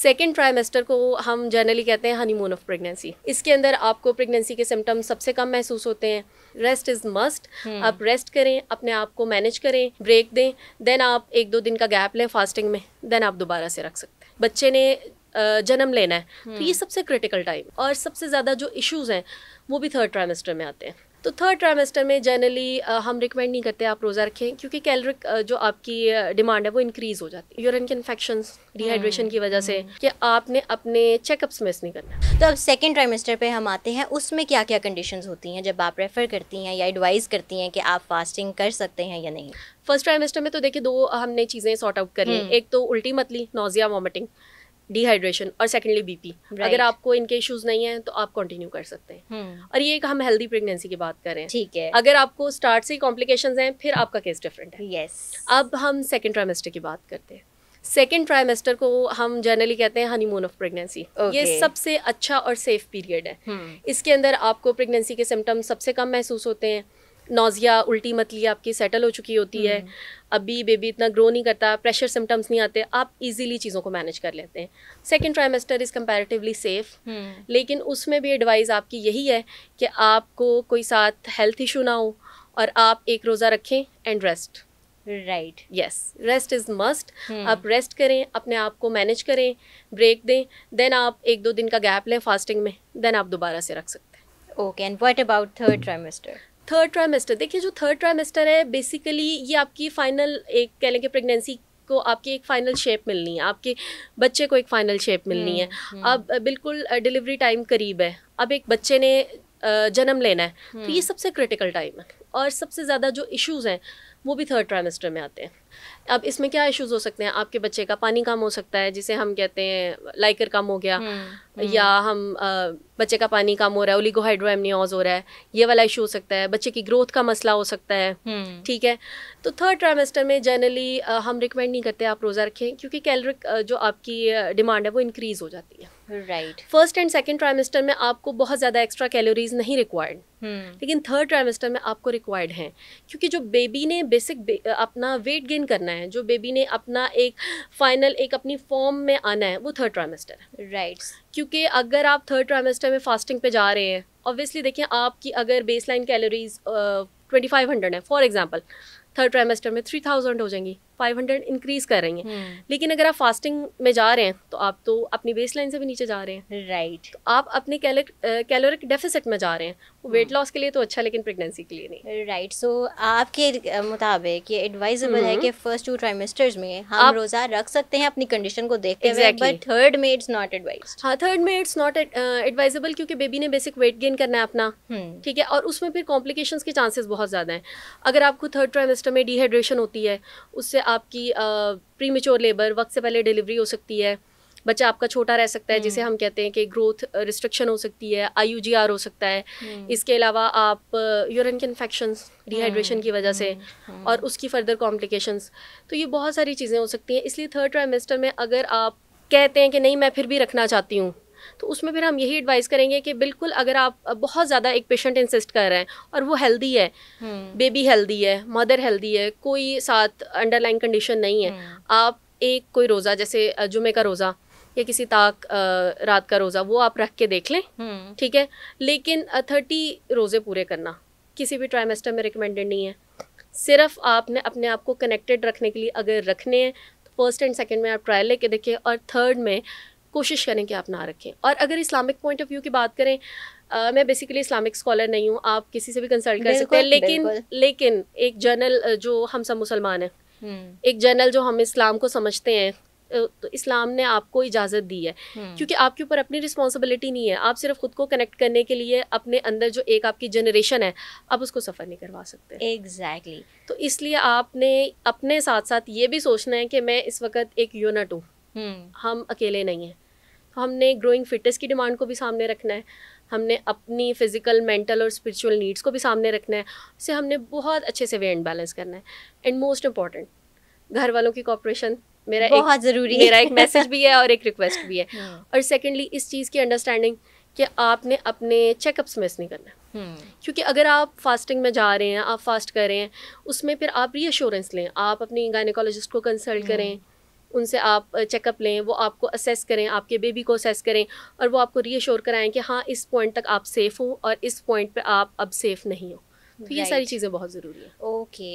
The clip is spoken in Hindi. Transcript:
सेकेंड ट्राइमेस्टर को हम जनरली कहते हैं हनीमून ऑफ प्रेगनेंसी। इसके अंदर आपको प्रेगनेंसी के सिम्टम्स सबसे कम महसूस होते हैं। Rest is must. आप रेस्ट करें, अपने आप को मैनेज करें, ब्रेक दें, देन आप 1-2 दिन का गैप लें फास्टिंग में, देन आप दोबारा से रख सकते हैं। बच्चे ने जन्म लेना है तो ये सबसे क्रिटिकल टाइम, और सबसे ज़्यादा जो इश्यूज़ हैं वो भी थर्ड ट्राइमेस्टर में आते हैं। तो थर्ड ट्राइमेस्टर में जनरली हम रिकमेंड नहीं करते आप रोज़ा रखें, क्योंकि कैलोरिक जो आपकी डिमांड है वो इंक्रीज़ हो जाती है यूरिन के इन्फेक्शंस, डिहाइड्रेशन की वजह से, कि आपने अपने चेकअप्स मिस नहीं करना। तो अब सेकेंड ट्राइमेस्टर पे हम आते हैं, उसमें क्या क्या कंडीशंस होती हैं जब आप रेफ़र करती हैं या एडवाइस करती हैं कि आप फास्टिंग कर सकते हैं या नहीं? फर्स्ट ट्राइमेस्टर में तो देखिए 2 हमने चीज़ें सॉर्ट आउट करी हैं। एक तो उल्टी मतली, नोजिया, वॉमिटिंग, डिहाइड्रेशन, और सेकेंडली बीपी। अगर आपको इनके इश्यूज नहीं हैं तो आप कंटिन्यू कर सकते हैं। और ये एक हम हेल्दी प्रेगनेंसी की बात कर रहे हैं, ठीक है। अगर आपको स्टार्ट से ही कॉम्प्लिकेशंस हैं फिर आपका केस डिफरेंट है। यस। अब हम सेकेंड ट्राइमेस्टर की बात करते हैं। सेकेंड ट्राइमेस्टर को हम जनरली कहते हैं हनीमून ऑफ प्रेगनेंसी। ये सबसे अच्छा और सेफ पीरियड है। इसके अंदर आपको प्रेगनेंसी के सिम्टम्स सबसे कम महसूस होते हैं। नोजिया, उल्टी मतली आपकी सेटल हो चुकी होती है, अभी बेबी इतना ग्रो नहीं करता, प्रेशर सिम्टम्स नहीं आते, आप इजीली चीज़ों को मैनेज कर लेते हैं। Second trimester is comparatively safe, लेकिन उसमें भी एडवाइस आपकी यही है कि आपको कोई साथ हेल्थ इशू ना हो और आप एक रोज़ा रखें and rest. Right, yes, rest is must. आप रेस्ट करें, अपने आप को मैनेज करें, ब्रेक दें, देन आप 1-2 दिन का गैप लें फास्टिंग में, देन आप दोबारा से रख सकते हैं। Okay, and what about third trimester? Third trimester, देखिए जो थर्ड ट्राइमेस्टर है बेसिकली ये आपकी फाइनल, एक कह लें कि प्रेगनेंसी को आपकी एक फाइनल शेप मिलनी है, आपके बच्चे को एक फाइनल शेप मिलनी है। अब बिल्कुल डिलीवरी टाइम करीब है, अब एक बच्चे ने जन्म लेना है तो ये सबसे क्रिटिकल टाइम है, और सबसे ज़्यादा जो इश्यूज़ हैं वो भी थर्ड ट्राइमेस्टर में आते हैं। अब इसमें क्या इश्यूज हो सकते हैं? आपके बच्चे का पानी कम हो सकता है, जिसे हम कहते हैं लाइकर कम हो गया, या हम बच्चे का पानी कम हो रहा है, ओलिगोहाइड्रोएमनियोज हो रहा है, ये वाला इशू हो सकता है। बच्चे की ग्रोथ का मसला हो सकता है, ठीक है। तो थर्ड ट्राइमेस्टर में जनरली हम रिकमेंड नहीं करते आप रोज़ा रखें, क्योंकि कैलोरिक जो आपकी डिमांड है वो इंक्रीज़ हो जाती है। Right. First and second trimester में आपको बहुत ज़्यादा एक्स्ट्रा कैलोरीज नहीं रिक्वायर्ड, लेकिन थर्ड ट्राइमेस्टर में आपको रिक्वायर्ड हैं, क्योंकि जो बेबी ने बेसिक अपना वेट गेन करना है, जो बेबी ने अपना एक फाइनल एक अपनी फॉर्म में आना है, वो थर्ड ट्राइमेस्टर है। राइट। क्योंकि अगर आप थर्ड ट्राइमेस्टर में फास्टिंग पे जा रहे हैं, ऑब्वियसली देखिए आपकी अगर बेसलाइन कैलोरीज 2500 है फॉर एग्जांपल, थर्ड ट्राइमेस्टर में 3000 हो जाएंगी, 500 इंक्रीज कर रही हैं। लेकिन अगर आप फास्टिंग में जा रहे हैं तो आप तो अपनी बेसलाइन से भी नीचे जा रहे हैं। राइट। तो आप अपने कैलोरिक डेफिसिट में जा रहे हैं। वो वेट लॉस के लिए तो अच्छा, लेकिन प्रेगनेंसी के लिए नहीं। राइट। सो आपके मुताबिक ये एडवाइजेबल है कि फर्स्ट 2 ट्राइमेस्टर्स में हम रोज़ा रख सकते हैं अपनी कंडीशन को देखते हुए, बट थर्ड में इट्स नॉट एडवाइज्ड। हाँ, थर्ड में इट्स नॉट एडवाइजेबल, क्योंकि बेबी ने बेसिक वेट गेन करना है अपना, ठीक है, और उसमें फिर कॉम्प्लिकेशंस के चांसेस बहुत ज़्यादा हैं। अगर आपको थर्ड ट्राइमेस्टर में डिहाइड्रेशन होती है, उससे आपकी प्रीमेच्योर लेबर, वक्त से पहले डिलीवरी हो सकती है, बच्चा आपका छोटा रह सकता है, जिसे हम कहते हैं कि ग्रोथ रिस्ट्रिक्शन हो सकती है, IUGR हो सकता है। इसके अलावा आप यूरिन के इन्फेक्शंस डिहाइड्रेशन की वजह से, और उसकी फर्दर कॉम्प्लिकेशंस, तो ये बहुत सारी चीज़ें हो सकती हैं। इसलिए थर्ड ट्राइमेस्टर में अगर आप कहते हैं कि नहीं मैं फिर भी रखना चाहती हूँ, तो उसमें फिर हम यही एडवाइस करेंगे कि बिल्कुल अगर आप बहुत ज़्यादा एक पेशेंट इंसिस्ट कर रहे हैं और वो हेल्दी है, बेबी हेल्दी है, मदर हेल्दी है, कोई साथ अंडरलाइन कंडीशन नहीं है, आप एक कोई रोज़ा जैसे जुमे का रोज़ा या किसी ताक रात का रोज़ा वो आप रख के देख लें, ठीक है। लेकिन 30 रोज़े पूरे करना किसी भी ट्राइमेस्टर में रिकमेंडेड नहीं है। सिर्फ आपने अपने आप को कनेक्टेड रखने के लिए अगर रखने हैं तो फर्स्ट एंड सेकेंड में आप ट्रायल लेके देखें, और थर्ड में कोशिश करें कि आप ना रखें। और अगर इस्लामिक पॉइंट ऑफ व्यू की बात करें, मैं बेसिकली इस्लामिक स्कॉलर नहीं हूँ, आप किसी से भी कंसल्ट कर सकते हैं, लेकिन एक जर्नल जो हम सब मुसलमान हैं, एक जर्नल जो हम इस्लाम को समझते हैं, तो इस्लाम ने आपको इजाज़त दी है, क्योंकि आपके ऊपर अपनी रिस्पॉन्सिबिलिटी नहीं है, आप सिर्फ खुद को कनेक्ट करने के लिए अपने अंदर जो एक आपकी जनरेशन है, आप उसको सफ़र नहीं करवा सकते। एग्जैक्टली। तो इसलिए आपने अपने साथ साथ ये भी सोचना है कि मैं इस वक्त एक यूनिट हूँ, हम अकेले नहीं हैं। तो हमने ग्रोइंग फिटनेस की डिमांड को भी सामने रखना है, हमने अपनी फिजिकल, मेंटल और स्पिरिचुअल नीड्स को भी सामने रखना है, उससे हमने बहुत अच्छे से वे एंड बैलेंस करना है। एंड मोस्ट इम्पॉर्टेंट, घर वालों की कोऑपरेशन मेरा बहुत ज़रूरी है। मेरा एक मैसेज भी है और एक रिक्वेस्ट भी है। और सेकेंडली इस चीज़ की अंडरस्टैंडिंग कि आपने अपने चेकअप्स मिस नहीं करना, क्योंकि अगर आप फास्टिंग में जा रहे हैं, आप फास्ट कर रहे हैं, उसमें फिर आप रीअश्योरेंस लें, आप अपनी गायनेकोलॉजिस्ट को कंसल्ट करें, उनसे आप चेकअप लें, वो आपको असेस करें, आपके बेबी को असेस करें, और वो आपको रीअश्योर कराएं कि हाँ इस पॉइंट तक आप सेफ़ हो और इस पॉइंट पे आप अब सेफ़ नहीं हो। तो ये सारी चीज़ें बहुत ज़रूरी है। ओके।